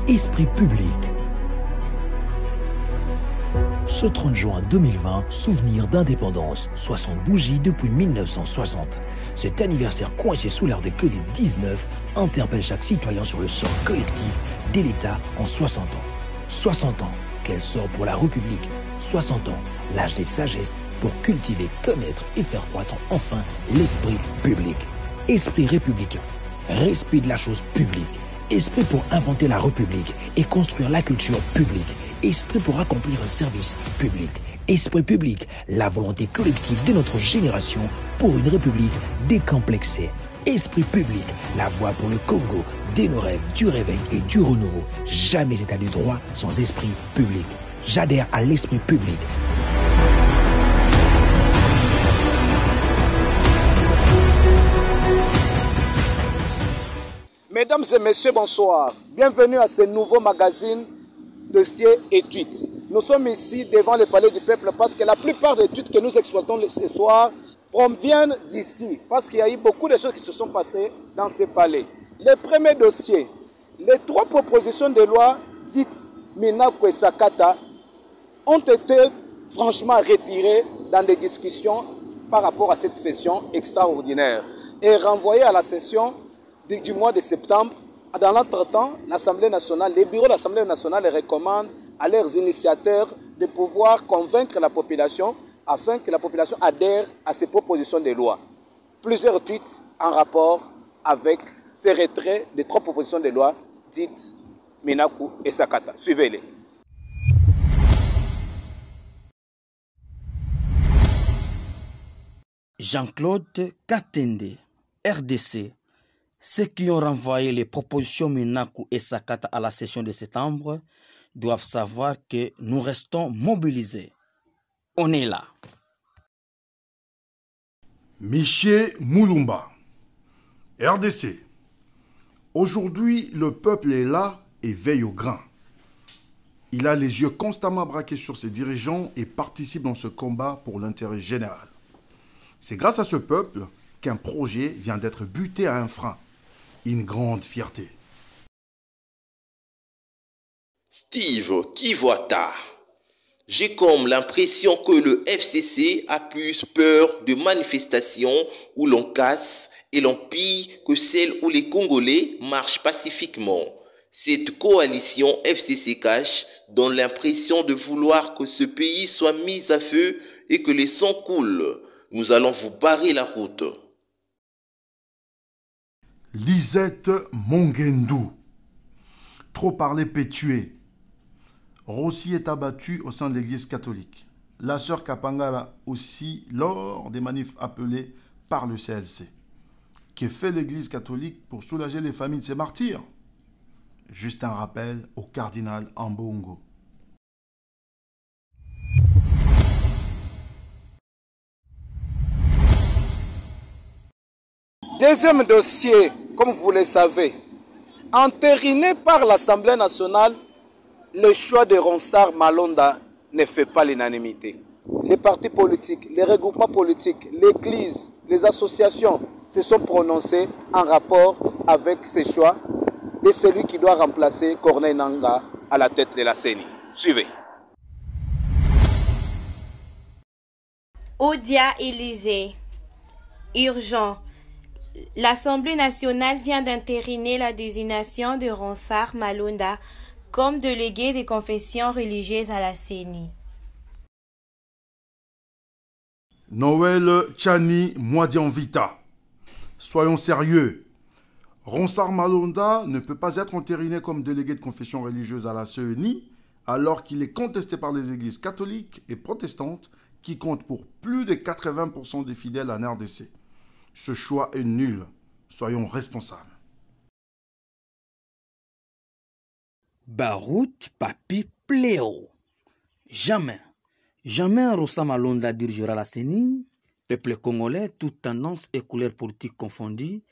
Esprit public. Ce 30 juin 2020, souvenir d'indépendance, 60 bougies depuis 1960. Cet anniversaire coincé sous l'ère de Covid-19 interpelle chaque citoyen sur le sort collectif de l'État en 60 ans. 60 ans, quel sort pour la République. 60 ans, l'âge des sagesses pour cultiver, connaître et faire croître enfin l'esprit public. Esprit républicain, respect de la chose publique. Esprit pour inventer la République et construire la culture publique. Esprit pour accomplir un service public. Esprit public, la volonté collective de notre génération pour une République décomplexée. Esprit public, la voie pour le Congo, de nos rêves, du réveil et du renouveau. Jamais état de droit sans esprit public. J'adhère à l'esprit public. Mesdames et messieurs, bonsoir. Bienvenue à ce nouveau magazine Dossier Études. Nous sommes ici devant le Palais du Peuple parce que la plupart des études que nous exploitons ce soir proviennent d'ici. Parce qu'il y a eu beaucoup de choses qui se sont passées dans ce palais. Le premier dossier, les 3 propositions de loi dites Minaku et Sakata ont été franchement retirées dans des discussions par rapport à cette session extraordinaire et renvoyées à la session du mois de septembre. Dans l'entretemps, l'Assemblée nationale, les bureaux de l'Assemblée nationale recommandent à leurs initiateurs de pouvoir convaincre la population afin que la population adhère à ces propositions de loi. Plusieurs tweets en rapport avec ces retraits des 3 propositions de loi dites Minaku et Sakata. Suivez-les. Jean-Claude Katende, RDC. Ceux qui ont renvoyé les propositions Minaku et Sakata à la session de septembre doivent savoir que nous restons mobilisés. On est là. Miché Moulumba, RDC. Aujourd'hui, le peuple est là et veille au grain. Il a les yeux constamment braqués sur ses dirigeants et participe dans ce combat pour l'intérêt général. C'est grâce à ce peuple qu'un projet vient d'être buté à un frein. Une grande fierté. Steve Kivwata. J'ai comme l'impression que le FCC a plus peur de manifestations où l'on casse et l'on pille que celles où les Congolais marchent pacifiquement. Cette coalition FCC Cash donne l'impression de vouloir que ce pays soit mis à feu et que les sangs coulent. Nous allons vous barrer la route. Lisette Mongendou. Trop parlé peut tuer. Rossi est abattu au sein de l'église catholique. La sœur Kapangala aussi lors des manifs appelés par le CLC. Que fait l'église catholique pour soulager les familles de ces martyrs? Juste un rappel au cardinal Ambongo. Deuxième dossier, comme vous le savez, entériné par l'Assemblée nationale, le choix de Ronsard Malonda ne fait pas l'unanimité. Les partis politiques, les regroupements politiques, l'Église, les associations se sont prononcés en rapport avec ce choix de celui qui doit remplacer Corneille Nangaa à la tête de la CENI. Suivez. Odia Élysée. Urgent. L'Assemblée nationale vient d'entériner la désignation de Ronsard Malonda comme délégué des confessions religieuses à la CENI. Noël Tchani Mwadianvita. Soyons sérieux. Ronsard Malonda ne peut pas être entériné comme délégué de confession religieuse à la CENI alors qu'il est contesté par les églises catholiques et protestantes qui comptent pour plus de 80% des fidèles en RDC. Ce choix est nul. Soyons responsables. Barout Papi Pléo. Jamais Ronsard Malonda dirigera la CENI. Peuple congolais, toutes tendances et couleurs politiques confondues,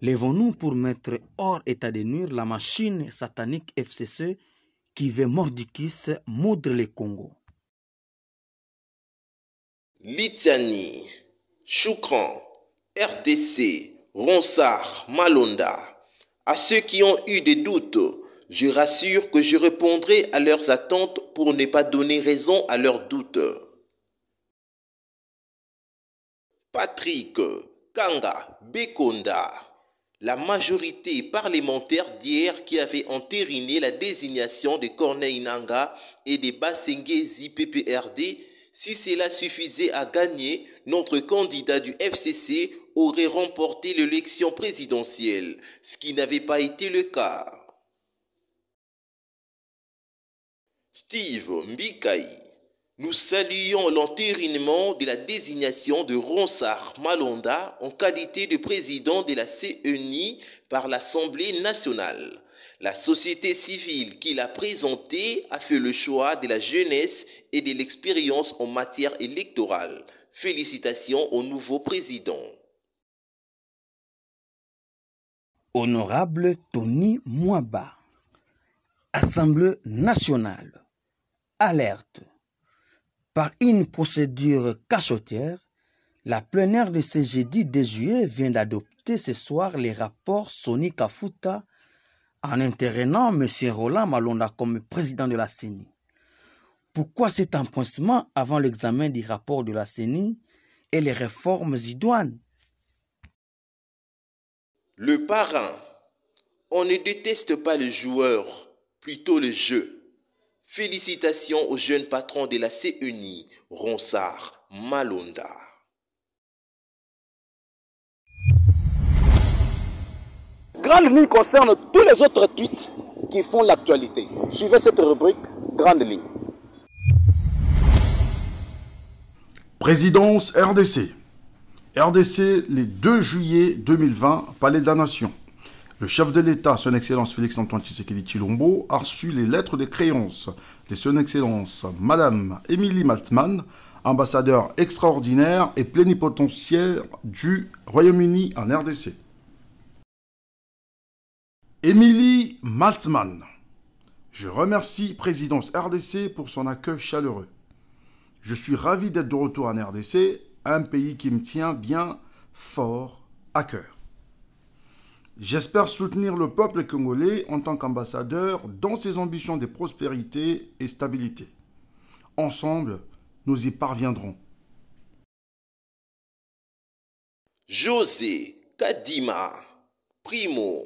lèvons-nous pour mettre hors état de nuire la machine satanique FCC qui veut mordicus moudre le Congo. Litiani, Choukran, RDC, Ronsard Malonda. À ceux qui ont eu des doutes, Je rassure que je répondrai à leurs attentes pour ne pas donner raison à leurs doutes. Patrick Kanga Bekonda, la majorité parlementaire d'hier qui avait entériné la désignation de Corneille Nangaa et de Basengezi PPRD, si cela suffisait à gagner, notre candidat du FCC aurait remporté l'élection présidentielle, ce qui n'avait pas été le cas. Steve Mbikai, nous saluons l'entérinement de la désignation de Ronsard Malonda en qualité de président de la CENI par l'Assemblée nationale. La société civile qui l'a présenté a fait le choix de la jeunesse et de l'expérience en matière électorale. Félicitations au nouveau président. Honorable Tony Mwaba, Assemblée nationale, alerte. Par une procédure cachotière, la plénière de ce jeudi 2 juillet vient d'adopter ce soir les rapports Soni Kafuta en entérinant M. Roland Malonda comme président de la CENI. Pourquoi cet empoincement avant l'examen du rapport de la CENI et les réformes idoines? Le parrain. On ne déteste pas le joueur, plutôt le jeu. Félicitations au jeune patron de la CENI, Ronsard Malonda. Grande ligne concerne tous les autres tweets qui font l'actualité. Suivez cette rubrique, grande ligne. Présidence RDC. RDC, le 2 juillet 2020, Palais de la Nation. Le chef de l'État, Son Excellence Félix-Antoine Tshisekedi Tshilombo, a reçu les lettres de créance de Son Excellence Madame Émilie Maltman, ambassadeur extraordinaire et plénipotentiaire du Royaume-Uni en RDC. Émilie Maltman, je remercie Présidence RDC pour son accueil chaleureux. Je suis ravi d'être de retour en RDC, un pays qui me tient bien fort à cœur. J'espère soutenir le peuple congolais en tant qu'ambassadeur dans ses ambitions de prospérité et stabilité. Ensemble, nous y parviendrons. José Kadima, Primo,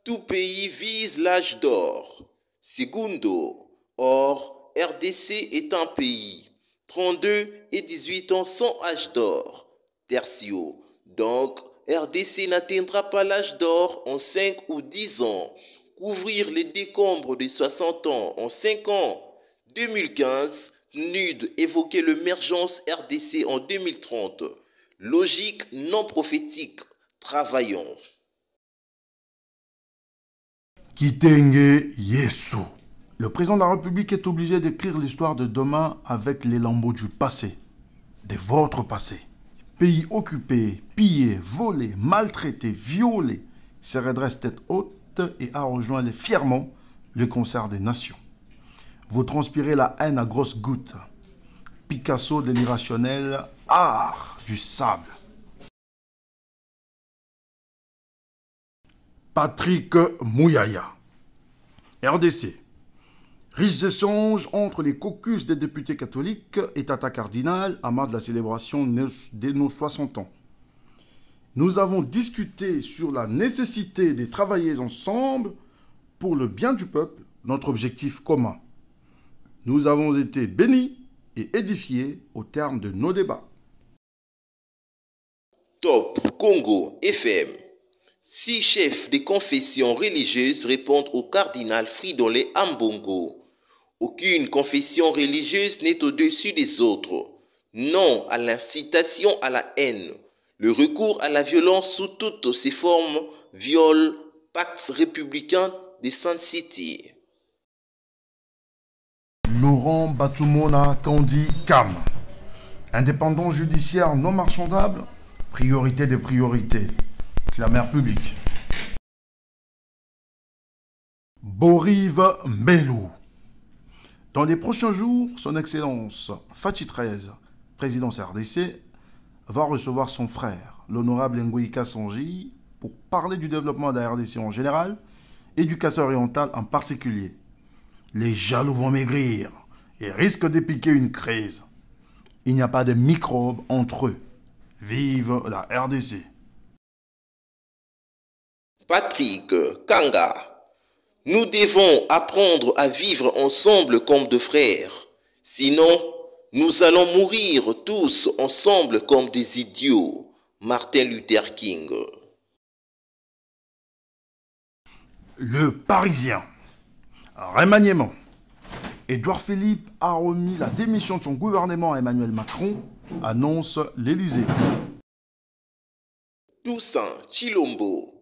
tout pays vise l'âge d'or. Segundo, or, RDC est un pays. 32 et 18 ans sans âge d'or. Tertio, donc, RDC n'atteindra pas l'âge d'or en 5 ou 10 ans. Couvrir les décombres de 60 ans en 5 ans. 2015, PNUD évoquait l'émergence RDC en 2030. Logique non prophétique. Travaillons. Kitenge Yesu. Le président de la République est obligé d'écrire l'histoire de demain avec les lambeaux du passé, de votre passé. Pays occupé, pillé, volé, maltraité, violé, se redresse tête haute et a rejoint fièrement le concert des nations. Vous transpirez la haine à grosses gouttes. Picasso de l'irrationnel, art du sable. Patrick Mouyaya, RDC. Riches échanges entre les caucus des députés catholiques et Tata Cardinal à marge de la célébration de nos 60 ans. Nous avons discuté sur la nécessité de travailler ensemble pour le bien du peuple, notre objectif commun. Nous avons été bénis et édifiés au terme de nos débats. Top Congo FM. 6 chefs des confessions religieuses répondent au cardinal Fridolin Ambongo. Aucune confession religieuse n'est au-dessus des autres. Non à l'incitation à la haine. Le recours à la violence sous toutes ses formes viole pacte républicain de Sun City. Laurent Batumona Kandi Kam. Indépendance judiciaire non marchandable, priorité des priorités. Clameur publique. Borive Mbelou. Dans les prochains jours, son Excellence Fachi XIII, présidence RDC, va recevoir son frère, l'honorable Ngoïka Sanji, pour parler du développement de la RDC en général et du Kassai-Oriental en particulier. Les jaloux vont maigrir et risquent de piquer une crise. Il n'y a pas de microbes entre eux. Vive la RDC. Patrick Kanga. Nous devons apprendre à vivre ensemble comme deux frères. Sinon, nous allons mourir tous ensemble comme des idiots. Martin Luther King. Le Parisien. Remaniement. Édouard Philippe a remis la démission de son gouvernement à Emmanuel Macron, annonce l'Élysée. Toussaint Chilombo.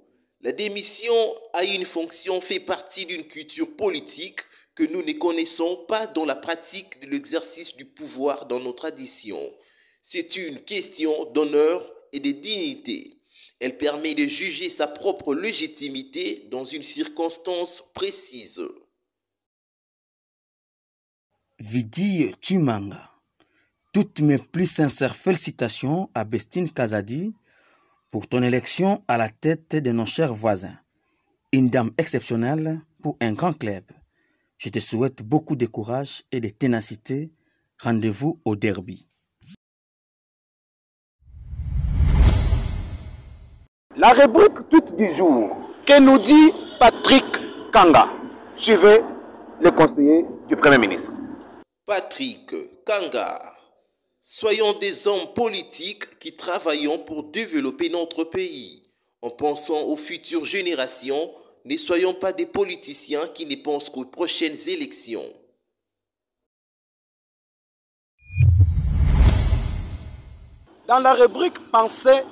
La démission à une fonction fait partie d'une culture politique que nous ne connaissons pas dans la pratique de l'exercice du pouvoir dans nos traditions. C'est une question d'honneur et de dignité. Elle permet de juger sa propre légitimité dans une circonstance précise. Vidi Chimanga. Toutes mes plus sincères félicitations à Bestine Kazadi pour ton élection à la tête de nos chers voisins. Une dame exceptionnelle pour un grand club. Je te souhaite beaucoup de courage et de ténacité. Rendez-vous au derby. La rubrique toute du jour que nous dit Patrick Kanga. Suivez le conseiller du Premier ministre. Patrick Kanga. Soyons des hommes politiques qui travaillons pour développer notre pays. En pensant aux futures générations, ne soyons pas des politiciens qui ne pensent qu'aux prochaines élections. Dans la rubrique Pensée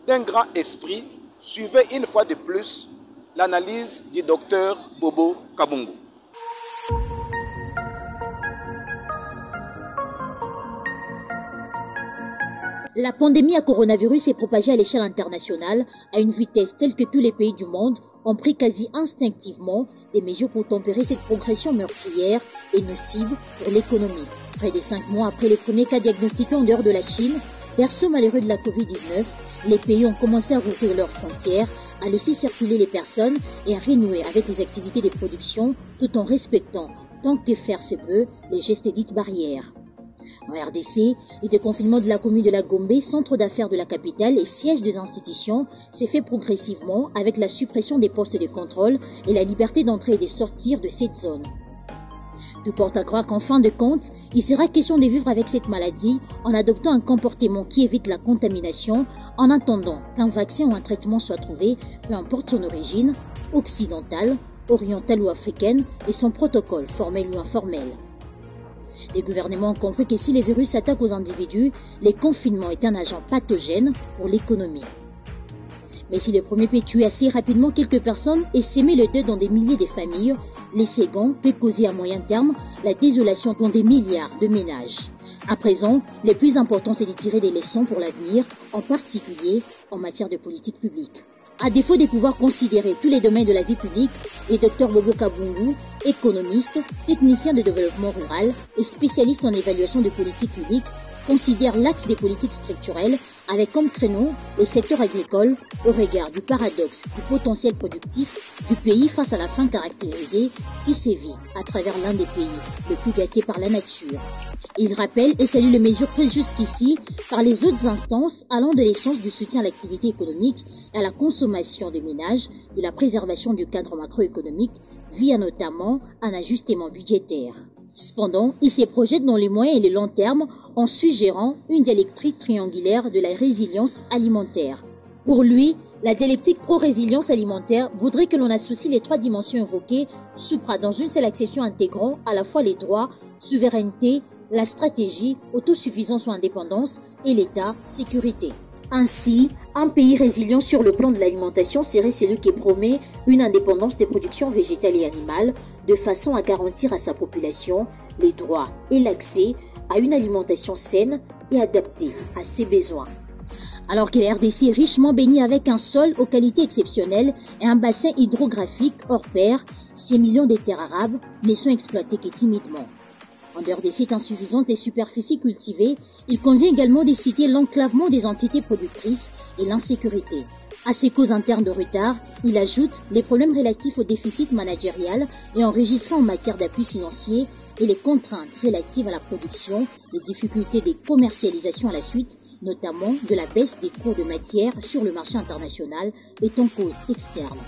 d'un grand esprit, suivez une fois de plus l'analyse du docteur Bobo Kabungu. La pandémie à coronavirus s'est propagée à l'échelle internationale à une vitesse telle que tous les pays du monde ont pris quasi instinctivement des mesures pour tempérer cette progression meurtrière et nocive pour l'économie. Près de 5 mois après les premiers cas diagnostiqués en dehors de la Chine, berceau malheureux de la Covid-19, les pays ont commencé à rouvrir leurs frontières, à laisser circuler les personnes et à renouer avec les activités de production tout en respectant, tant que faire se peut, les gestes dites barrières. En RDC, le déconfinement de la commune de la Gombe, centre d'affaires de la capitale et siège des institutions, s'est fait progressivement avec la suppression des postes de contrôle et la liberté d'entrer et de sortir de cette zone. Tout porte à croire qu'en fin de compte, il sera question de vivre avec cette maladie en adoptant un comportement qui évite la contamination en attendant qu'un vaccin ou un traitement soit trouvé, peu importe son origine, occidentale, orientale ou africaine, et son protocole, formel ou informel. Les gouvernements ont compris que si les virus s'attaquent aux individus, les confinements est un agent pathogène pour l'économie. Mais si le premier peut tuer assez rapidement quelques personnes et s'aimer le deuil dans des milliers de familles, les seconds peuvent causer à moyen terme la désolation dans des milliards de ménages. À présent, le plus important c'est de tirer des leçons pour l'avenir, en particulier en matière de politique publique. À défaut de pouvoir considérer tous les domaines de la vie publique, le Dr Bobo Kabungu, économiste, technicien de développement rural et spécialiste en évaluation de politique publique, considère l'axe des politiques structurelles avec comme créneau le secteur agricole au regard du paradoxe du potentiel productif du pays face à la faim caractérisée qui sévit à travers l'un des pays le plus gâtés par la nature. Il rappelle et salue les mesures prises jusqu'ici par les autres instances allant de l'échange du soutien à l'activité économique et à la consommation des ménages, de la préservation du cadre macroéconomique via notamment un ajustement budgétaire. Cependant, il se projette dans les moyens et les longs termes en suggérant une dialectique triangulaire de la résilience alimentaire. Pour lui, la dialectique pro-résilience alimentaire voudrait que l'on associe les 3 dimensions évoquées supra dans une seule acception intégrant à la fois les droits, souveraineté, la stratégie, autosuffisance ou indépendance et l'État, sécurité. Ainsi, un pays résilient sur le plan de l'alimentation serait celui qui promet une indépendance des productions végétales et animales de façon à garantir à sa population les droits et l'accès à une alimentation saine et adaptée à ses besoins. Alors que la RDC est richement bénie avec un sol aux qualités exceptionnelles et un bassin hydrographique hors pair, ces millions de terres arabes ne sont exploitées que timidement. En dehors des sites insuffisants des superficies cultivées, il convient également de citer l'enclavement des entités productrices et l'insécurité. À ces causes internes de retard, il ajoute les problèmes relatifs au déficit managérial et enregistré en matière d'appui financier et les contraintes relatives à la production, les difficultés des commercialisations à la suite, notamment de la baisse des cours de matières sur le marché international étant cause externe.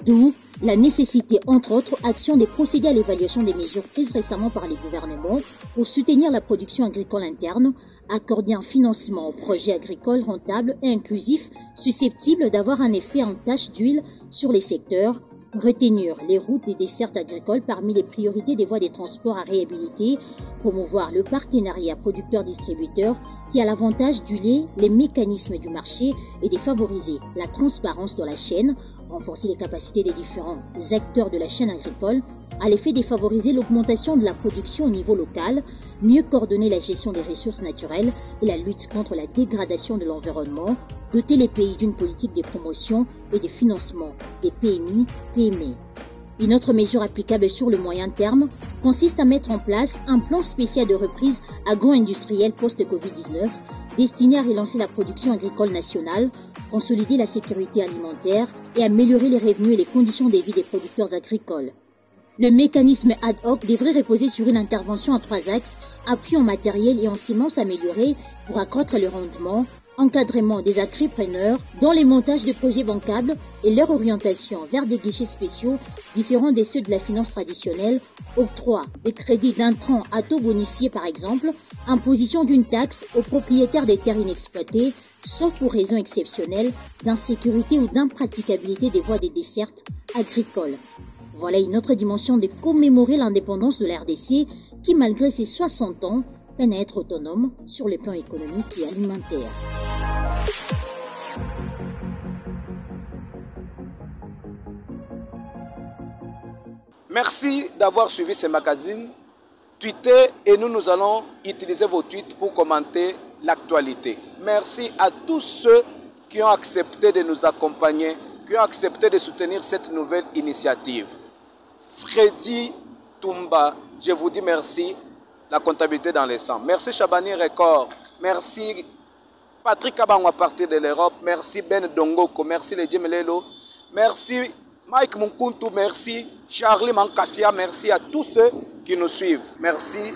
D'où la nécessité, entre autres actions, de procéder à l'évaluation des mesures prises récemment par les gouvernements pour soutenir la production agricole interne, accorder un financement aux projets agricoles rentables et inclusifs susceptibles d'avoir un effet en tache d'huile sur les secteurs, retenir les routes des dessertes agricoles parmi les priorités des voies de transport à réhabiliter, promouvoir le partenariat producteur-distributeur qui a l'avantage d'huiler les mécanismes du marché et de favoriser la transparence dans la chaîne, renforcer les capacités des différents acteurs de la chaîne agricole à l'effet de favoriser l'augmentation de la production au niveau local, mieux coordonner la gestion des ressources naturelles et la lutte contre la dégradation de l'environnement, doter les pays d'une politique de promotion et de financement des PMI, PME. Une autre mesure applicable sur le moyen terme consiste à mettre en place un plan spécial de reprise agro-industrielle post-Covid-19 destiné à relancer la production agricole nationale, consolider la sécurité alimentaire et améliorer les revenus et les conditions de vie des producteurs agricoles. Le mécanisme ad hoc devrait reposer sur une intervention en 3 axes, appui en matériel et en semences améliorées pour accroître le rendement, encadrement des agripreneurs dans les montages de projets bancables et leur orientation vers des guichets spéciaux différents de ceux de la finance traditionnelle, octroi des crédits d'intrants à taux bonifiés par exemple, imposition d'une taxe aux propriétaires des terres inexploitées, sauf pour raisons exceptionnelles d'insécurité ou d'impraticabilité des voies des dessertes agricoles. Voilà une autre dimension de commémorer l'indépendance de la RDC qui, malgré ses 60 ans, peine à être autonome sur les plans économiques et alimentaires. Merci d'avoir suivi ce magazine. Tweetez et nous allons utiliser vos tweets pour commenter l'actualité. Merci à tous ceux qui ont accepté de nous accompagner, qui ont accepté de soutenir cette nouvelle initiative. Freddy Toumba, je vous dis merci. La comptabilité dans les sangs. Merci Chabani Record. Merci Patrick Abang à partir de l'Europe. Merci Ben Dongoko. Merci Lady Melelo. Merci Mike Munkuntu. Merci Charlie Mankassia. Merci à tous ceux qui nous suivent. Merci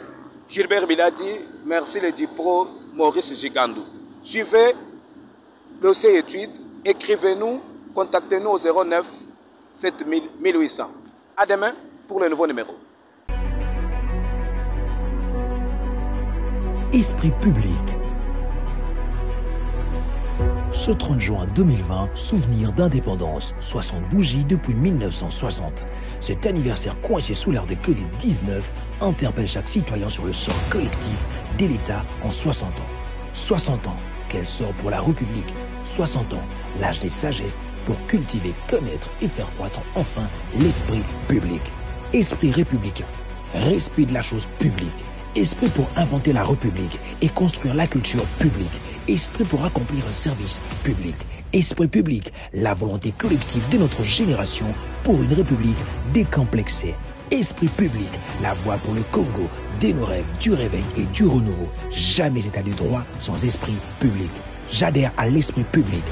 Gilbert Biladi. Merci Lady Pro Maurice Gigandou. Suivez le dossier études. Écrivez-nous. Contactez-nous au 09 7000 1800. À demain pour le nouveau numéro. Esprit public. Ce 30 juin 2020, souvenir d'indépendance, 60 bougies depuis 1960. Cet anniversaire coincé sous l'air de Covid-19 interpelle chaque citoyen sur le sort collectif de l'État en 60 ans. 60 ans, quel sort pour la République. 60 ans, l'âge des sagesses pour cultiver, connaître et faire croître enfin l'esprit public. Esprit républicain, respect de la chose publique. Esprit pour inventer la République et construire la culture publique. Esprit pour accomplir un service public. Esprit public, la volonté collective de notre génération pour une République décomplexée. Esprit public, la voie pour le Congo, de nos rêves, du réveil et du renouveau. Jamais état de droit sans esprit public. J'adhère à l'esprit public,